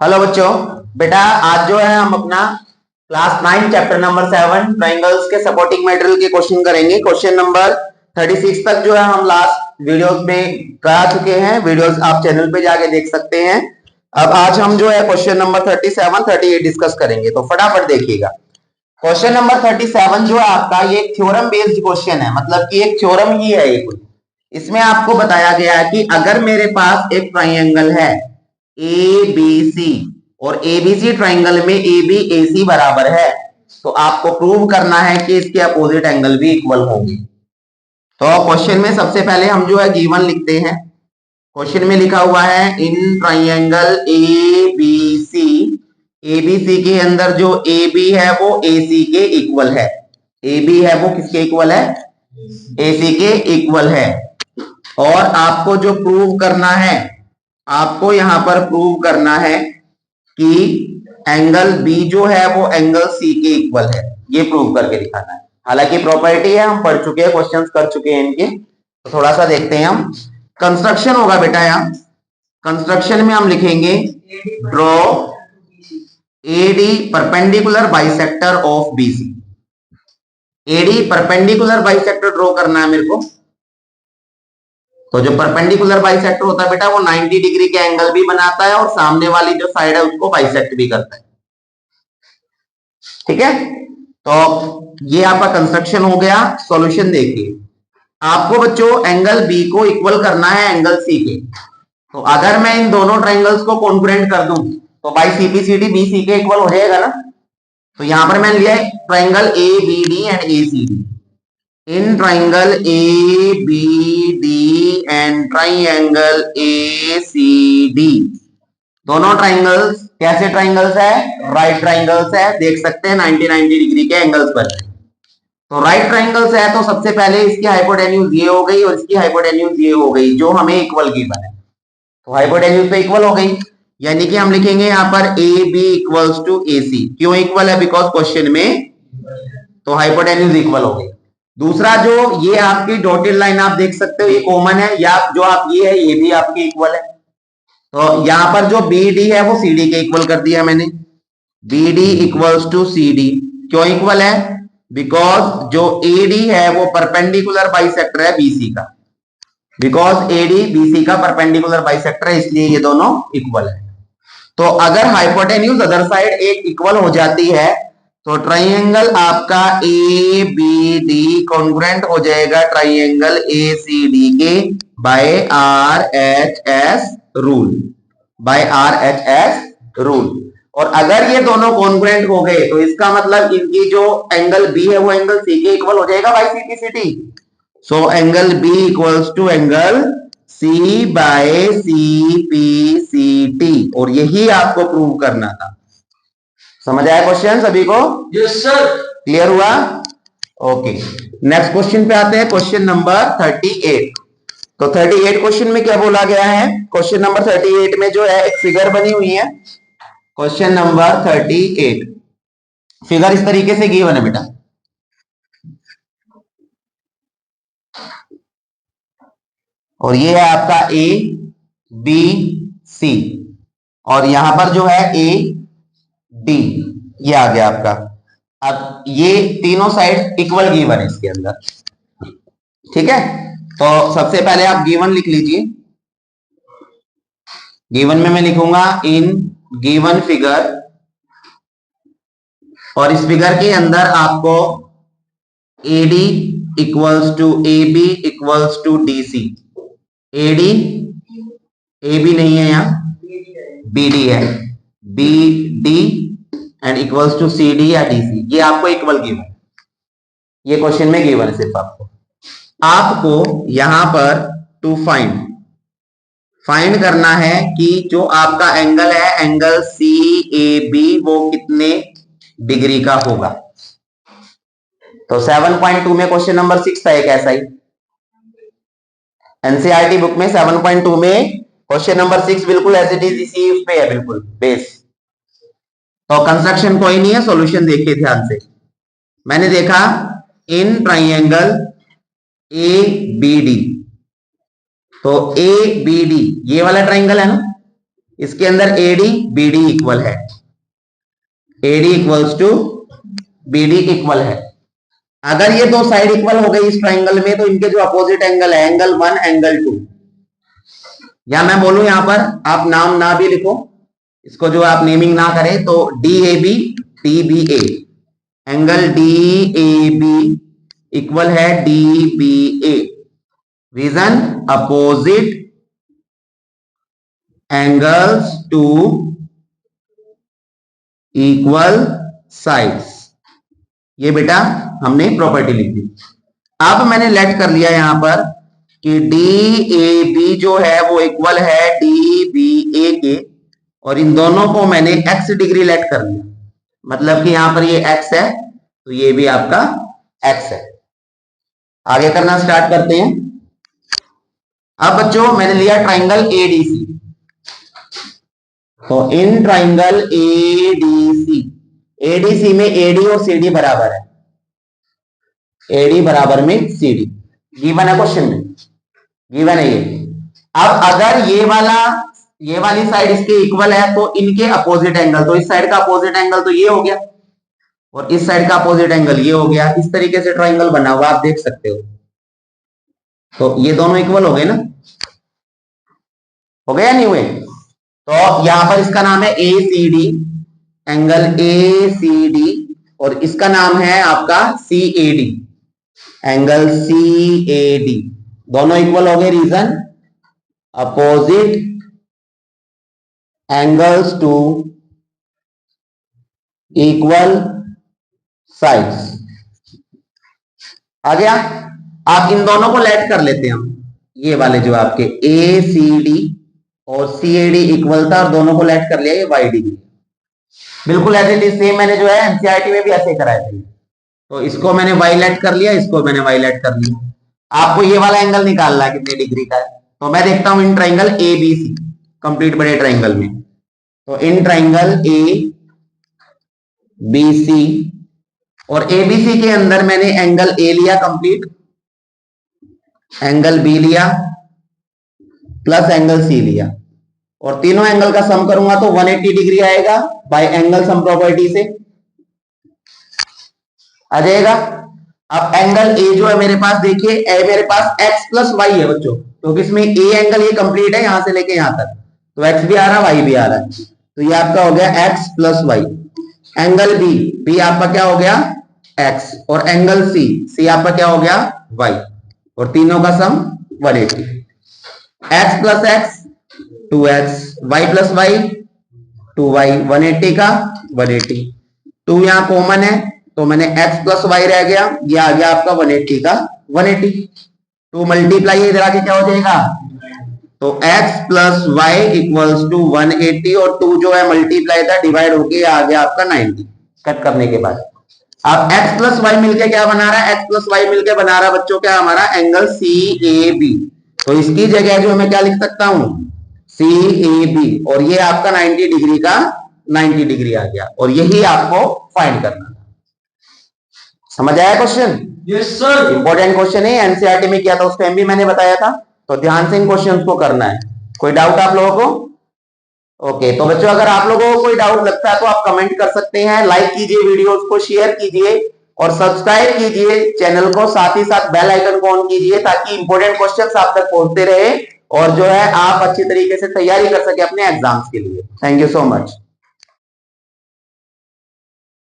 Hello बच्चों। बेटा आज जो है हम अपना क्लास 9 चैप्टर नंबर 7 ट्राइंगल्स के सपोर्टिंग मटेरियल के क्वेश्चन करेंगे। क्वेश्चन नंबर 36 तक जो है हम लास्ट वीडियोस में करा चुके हैं। वीडियोस आप चैनल पे जाके देख सकते हैं। अब आज हम जो है क्वेश्चन नंबर 37 38 डिस्कस करेंगे, तो फटाफट देखिएगा। क्वेश्चन नंबर 37 जो है आपका ये थ्योरम बेस्ड क्वेश्चन है, मतलब कि एक थ्योरम ही है ये कोई। इसमें आपको बताया गया है कि अगर मेरे पास एक ट्राइंगल है ए बी सी और एबीसी ट्राइंगल में ए बी ए सी बराबर है, तो आपको प्रूव करना है कि इसके अपोजिट एंगल भी इक्वल होंगे। तो क्वेश्चन में सबसे पहले हम जो है गिवन लिखते हैं। क्वेश्चन में लिखा हुआ है in triangle A B C, ABC के अंदर जो ए बी है वो ए सी के इक्वल है। ए बी है वो किसके इक्वल है? ए सी के इक्वल है। और आपको जो प्रूव करना है, आपको यहां पर प्रूव करना है कि एंगल बी जो है वो एंगल सी के इक्वल है। ये प्रूव करके दिखाना है। हालांकि प्रॉपर्टी है, हम पढ़ चुके हैं, क्वेश्चंस कर चुके हैं इनके, तो थोड़ा सा देखते हैं हम। कंस्ट्रक्शन होगा बेटा यहाँ। कंस्ट्रक्शन में हम लिखेंगे draw AD perpendicular bisector of BC. AD perpendicular bisector draw करना है मेरे को। तो जो परपेंडिकुलर बाइसेक्टर होता है बेटा वो 90 डिग्री के एंगल भी बनाता है और सामने वाली जो साइड है उसको बाइसेक्ट भी करता है। ठीक है, तो ये आपका कंस्ट्रक्शन हो गया। सॉल्यूशन देखिए, आपको बच्चों एंगल बी को इक्वल करना है एंगल सी के। तो अगर मैं इन दोनों ट्राइंगल्स को कॉन्ग्रुएंट कर दूं तो बाई सीपीसीडी बी सी के इक्वल हो जाएगा ना। तो यहां पर मैंने लिया है triangle A B D and A C D. In triangle A B D and triangle A C D, दोनों ट्राइंगल्स कैसे ट्राइंगल्स है? राइट ट्राइंगल्स है। देख सकते हैं 90 डिग्री के एंगल्स पर। तो राइट ट्राइंगल्स है तो सबसे पहले इसकी हाइपोटेन्यूज ये हो गई और इसकी हाइपोटेन्यूज ये हो गई, जो हमें इक्वल गिवन है। तो हाइपोटेन्यूज तो इक्वल हो गई, यानी कि हम लिखेंगे यहाँ पर ए बी इक्वल्स टू ए सी। क्यों इक्वल है? बिकॉज क्वेश्चन में तो हाइपोटेन्यूज इक्वल हो गई। दूसरा जो ये आपकी डॉटेड लाइन आप देख सकते हो ये कॉमन है, या जो आप ये है ये भी आपके इक्वल है। तो यहां पर जो बी डी है वो सी डी के इक्वल कर दिया मैंने। B D equals to C D. क्यों इक्वल है? बिकॉज जो ए डी है वो परपेंडिकुलर बाइसेक्टर है बीसी का। बिकॉज ए डी बीसी का परपेंडिकुलर बाइसेक्टर है, इसलिए ये दोनों इक्वल है। तो अगर हाइपोटेन्यूज अदर साइड एक इक्वल हो जाती है तो ट्राइंगल आपका ए बी डी कॉन्ग्रुएंट हो जाएगा ट्राइंगल ए सी डी के by R H S rule. By R H S rule. और अगर ये दोनों कॉन्ग्रुएंट हो गए तो इसका मतलब इनकी जो एंगल बी है वो एंगल सी के इक्वल हो जाएगा by CPCT. So angle B equals to angle C by CPCT, और यही आपको प्रूव करना था। समझ आया क्वेश्चन सभी को? Yes sir. क्लियर हुआ? ओके, नेक्स्ट क्वेश्चन पे आते हैं। Question number 38। तो 38 क्वेश्चन में क्या बोला गया है? क्वेश्चन नंबर 38 में जो है एक फिगर बनी हुई है। क्वेश्चन नंबर 38 फिगर इस तरीके से गिवन है बेटा। और ये है आपका ए बी सी, और यहां पर जो है ए डी, ये आ गया आपका। अब ये तीनों साइड इक्वल गिवन है इसके अंदर। ठीक है, तो सबसे पहले आप गिवन लिख लीजिए। गिवन में मैं लिखूंगा इन गिवन फिगर, और इस फिगर के अंदर आपको A D equals to A B equals to D C. A D, A B नहीं है यहां, बी डी है। B D and equals to C D या डी सी, ये आपको इक्वल गिवन। ये क्वेश्चन में गिवन है सिर्फ आपको यहां पर टू फाइंड करना है कि जो आपका एंगल है एंगल सी ए बी वो कितने डिग्री का होगा। तो 7.2 में क्वेश्चन नंबर 6 था एक ऐसा ही। एनसीईआरटी बुक में 7.2 में क्वेश्चन नंबर 6 बिल्कुल एज इट इज इसी उस पे है, बिल्कुल बेस। तो कंस्ट्रक्शन कोई नहीं है, सॉल्यूशन देखिए ध्यान से। मैंने देखा in triangle A B D, तो ए बी डी ये वाला ट्राइंगल है ना, इसके अंदर एडी बीडी इक्वल है, AD equals to BD equal है। अगर ये दो साइड इक्वल हो गई इस ट्राइंगल में, तो इनके जो अपोजिट एंगल है, एंगल 1 एंगल 2, या मैं बोलूं यहां पर आप नाम ना भी लिखो, इसको जो आप नेमिंग ना करें, तो D A B T B A, angle D A B equal है D B A, reason opposite angles to equal sides. ये बेटा हमने प्रॉपर्टी लिख दी। अब मैंने लेट कर लिया यहां पर कि डी ए बी जो है वो इक्वल है डी बी ए के, और इन दोनों को मैंने x डिग्री लेट कर लिया, मतलब कि यहां पर ये x है तो ये भी आपका x है। आगे करना स्टार्ट करते हैं। अब बच्चों मैंने लिया ट्राइंगल एडीसी, तो इन ट्राइंगल एडीसी, एडीसी में एडी और सीडी बराबर है, एडी बराबर में सीडी, गिवन है क्वेश्चन में, गिवन है ये। अब अगर ये वाली साइड इसके इक्वल है तो इनके अपोजिट एंगल, तो इस साइड का अपोजिट एंगल तो ये हो गया और इस साइड का अपोजिट एंगल ये हो गया। इस तरीके से ट्राइंगल बना हुआ आप देख सकते हो। तो ये दोनों इक्वल हो गए ना, हो गए या नहीं हुए? तो यहां पर इसका नाम है A C D, angle A C D, और इसका नाम है आपका C A D, angle C A D, दोनों इक्वल हो गए। Reason opposite angles to equal sides. आ गया? आप इन दोनों को लेट कर लेते हैं हम, ये वाले जो आपके ए सी डी और सी ए डी इक्वल था और दोनों को लेट कर लिया, ये वाई डिग्री, बिल्कुल ऐसे ही सेम मैंने जो है एनसीईआरटी में भी ऐसे कराए थे। तो इसको मैंने वाई लेट कर लिया, इसको मैंने वाई लेट कर लिया। आपको ये वाला एंगल निकालना है कितने डिग्री का है, तो मैं देखता हूं in triangle A B C, complete बड़े ट्राइंगल में, तो इन ट्राइंगल ए बी सी, और ए बी सी के अंदर मैंने एंगल ए लिया कंप्लीट, एंगल बी लिया प्लस एंगल सी लिया, और तीनों एंगल का सम करूंगा तो 180 डिग्री आएगा बाय एंगल सम प्रॉपर्टी से आ जाएगा। अब एंगल ए जो है मेरे पास, देखिए ए मेरे पास x प्लस वाई है बच्चों, क्योंकि इसमें ए एंगल ये कंप्लीट है यहां से लेके यहां तक, तो x भी आ रहा है वाई भी आ रहा है, तो ये आपका हो गया x plus y. Angle B, B आपका क्या हो गया x, और एंगल सी, सी आपका क्या हो गया y, और तीनों का सम 180। x plus x 2x, y plus y 2y, 180 का 180, 2 यहां कॉमन है तो मैंने x प्लस y रह गया, ये आ गया आपका 180 का 180, 2 मल्टीप्लाई इधर आके क्या हो जाएगा, तो x plus y equals to 180, और 2 जो है मल्टीप्लाई था डिवाइड होके आ गया आपका 90 कट करने के बाद। अब x प्लस वाई मिलके क्या बना रहा है, x प्लस वाई मिलके बना रहा है बच्चों क्या हमारा एंगल सी ए बी, तो इसकी जगह जो मैं क्या लिख सकता हूं सी ए बी, और ये आपका 90 डिग्री का 90 डिग्री आ गया, और यही आपको फाइंड करना। समझ आया question? Yes sir. Important question है, एनसीईआरटी में किया था उस टाइम भी मैंने बताया था, तो ध्यान से इन क्वेश्चंस को करना है। कोई डाउट आप लोगों को? ओके, तो बच्चों अगर आप लोगों को कोई डाउट लगता है तो आप कमेंट कर सकते हैं, लाइक कीजिए वीडियोस को, शेयर कीजिए और सब्सक्राइब कीजिए चैनल को, साथ ही साथ बेल आइकन को ऑन कीजिए ताकि इंपॉर्टेंट क्वेश्चंस आप तक पहुंचते रहे और जो है आप अच्छी तरीके से तैयारी कर सके अपने एग्जाम्स के लिए। Thank you so much.